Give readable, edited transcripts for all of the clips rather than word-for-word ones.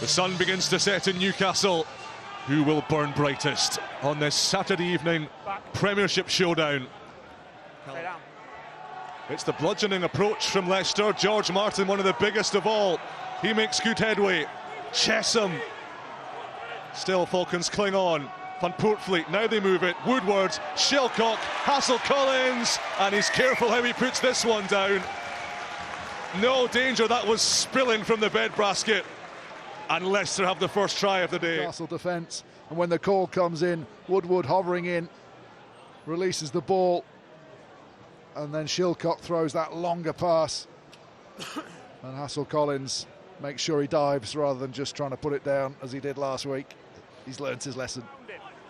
The sun begins to set in Newcastle. Who will burn brightest on this Saturday evening Premiership showdown? It's the bludgeoning approach from Leicester. George Martin, one of the biggest of all. He makes good headway. Chesham. Still Falcons cling on. Van Poortvliet, now they move it. Woodward, Shilcock, Hassel-Collins, and he's careful how he puts this one down. No danger, that was spilling from the bed basket. And Leicester have the first try of the day. Newcastle defence, and when the call comes in, Woodward hovering in, releases the ball, and then Shilcock throws that longer pass, and Hassel-Collins makes sure he dives rather than just trying to put it down as he did last week. He's learnt his lesson.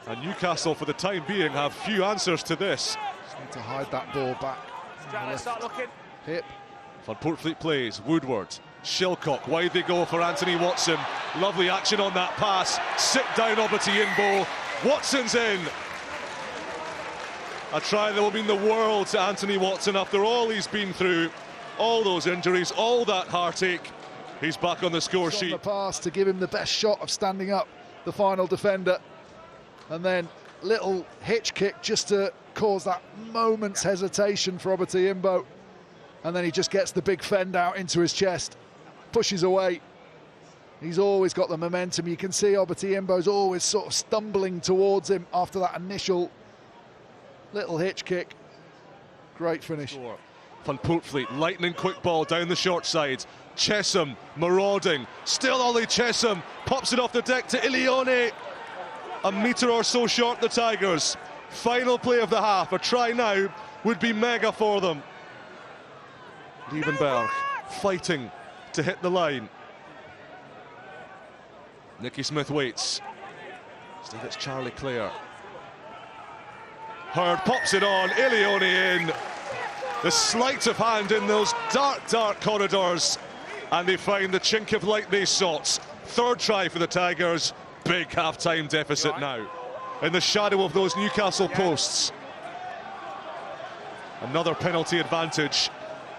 And Newcastle, for the time being, have few answers to this. Just need to hide that ball back. Start looking. Hip. Van Poortvliet plays, Woodward, Shilcock, wide they go for Anthony Watson. Lovely action on that pass. Sit down Obatiyimbo. Watson's in. A try that will mean the world to Anthony Watson after all he's been through, all those injuries, all that heartache. He's back on the score sheet. On the pass to give him the best shot of standing up, the final defender. And then little hitch kick just to cause that moment's hesitation for Obatiyimbo. And then he just gets the big fend out into his chest, pushes away. He's always got the momentum. You can see Obatiyimbo's always sort of stumbling towards him after that initial little hitch kick. Great finish. Van Poortvliet, lightning quick ball down the short side. Chesham marauding, still Ollie Chesham, pops it off the deck to Ilione. A metre or so short the Tigers. Final play of the half, a try now would be mega for them. Liebenberg fighting to hit the line. Nicky Smith waits. Still gets Charlie Clare. Hurd pops it on, Ilione in. The sleight of hand in those dark, dark corridors. And they find the chink of light they sought. Third try for the Tigers. Big half-time deficit now. In the shadow of those Newcastle posts. Another penalty advantage.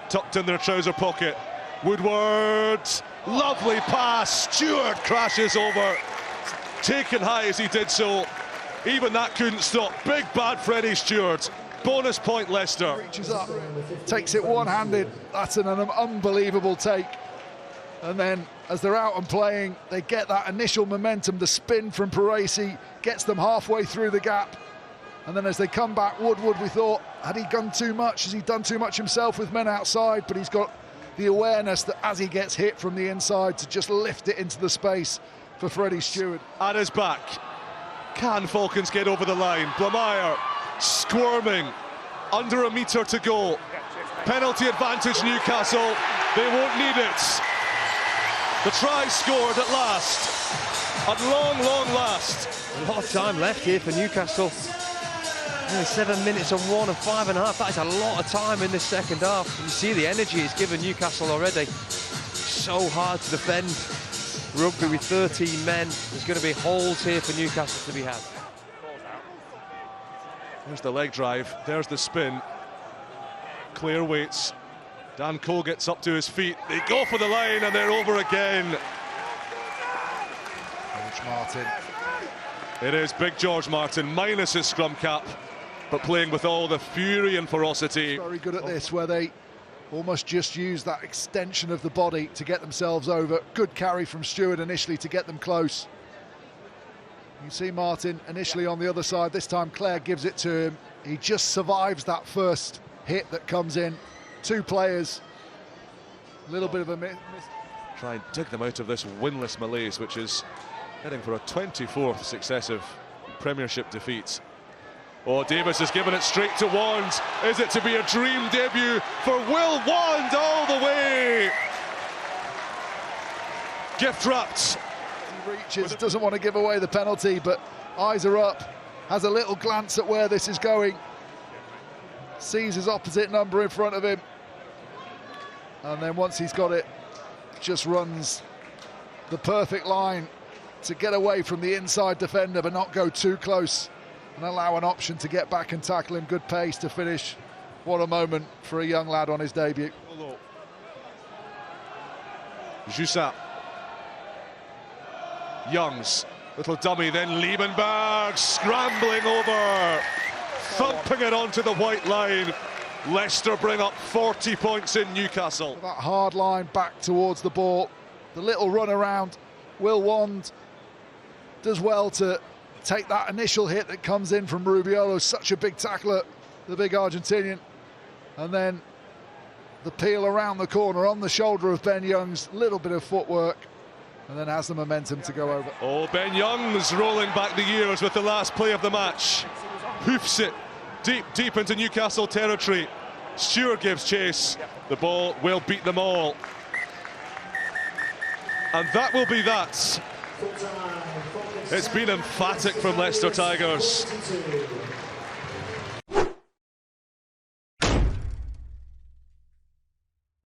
Tucked in their trouser pocket. Woodward. Lovely pass. Stewart crashes over. Taken high as he did so. Even that couldn't stop. Big bad Freddie Stewart. Bonus point Leicester. Reaches up, takes it one-handed. That's an unbelievable take. And then as they're out and playing, they get that initial momentum. The spin from Parisi gets them halfway through the gap. And then as they come back, Woodward, we thought, had he done too much? Has he done too much himself with men outside? But he's got the awareness that as he gets hit from the inside to just lift it into the space for Freddie Stewart. At his back. Can Falcons get over the line? Blameyer squirming. Under a metre to go. Penalty advantage Newcastle. They won't need it. The try scored at last. At long, long last. A lot of time left here for Newcastle. Only 7 minutes on 1 and 5.5. That is a lot of time in this second half. You see the energy it's given Newcastle already. So hard to defend. Rugby with 13 men. There's going to be holes here for Newcastle to be had. There's the leg drive. There's the spin. Clare waits. Dan Cole gets up to his feet. They go for the line and they're over again. George Martin. It is big George Martin, minus his scrum cap, but playing with all the fury and ferocity. Very good at this, where they almost just use that extension of the body to get themselves over. Good carry from Stewart initially to get them close. You see Martin initially on the other side. This time Clare gives it to him. He just survives that first hit that comes in. Two players, a little bit of a miss. Try and dig them out of this winless malaise, which is heading for a 24th successive Premiership defeat. Oh, Davis has given it straight to Wand. Is it to be a dream debut for Will Wand all the way? Gift wrapped. He reaches, doesn't want to give away the penalty, but eyes are up. Has a little glance at where this is going. Sees his opposite number in front of him. And then once he's got it, just runs the perfect line to get away from the inside defender but not go too close and allow an option to get back and tackle him. Good pace to finish. What a moment for a young lad on his debut. Jussat. Youngs, little dummy, then Liebenberg scrambling over, thumping it onto the white line. Leicester bring up 40 points in Newcastle. That hard line back towards the ball, the little run around. Will Wand does well to take that initial hit that comes in from Rubiolo, such a big tackler, the big Argentinian, and then the peel around the corner on the shoulder of Ben Youngs, little bit of footwork, and then has the momentum to go over. Oh, Ben Youngs rolling back the years with the last play of the match. Hoofs it deep into Newcastle territory. Stewart gives chase. The ball will beat them all. And that will be that. It's been emphatic from Leicester Tigers.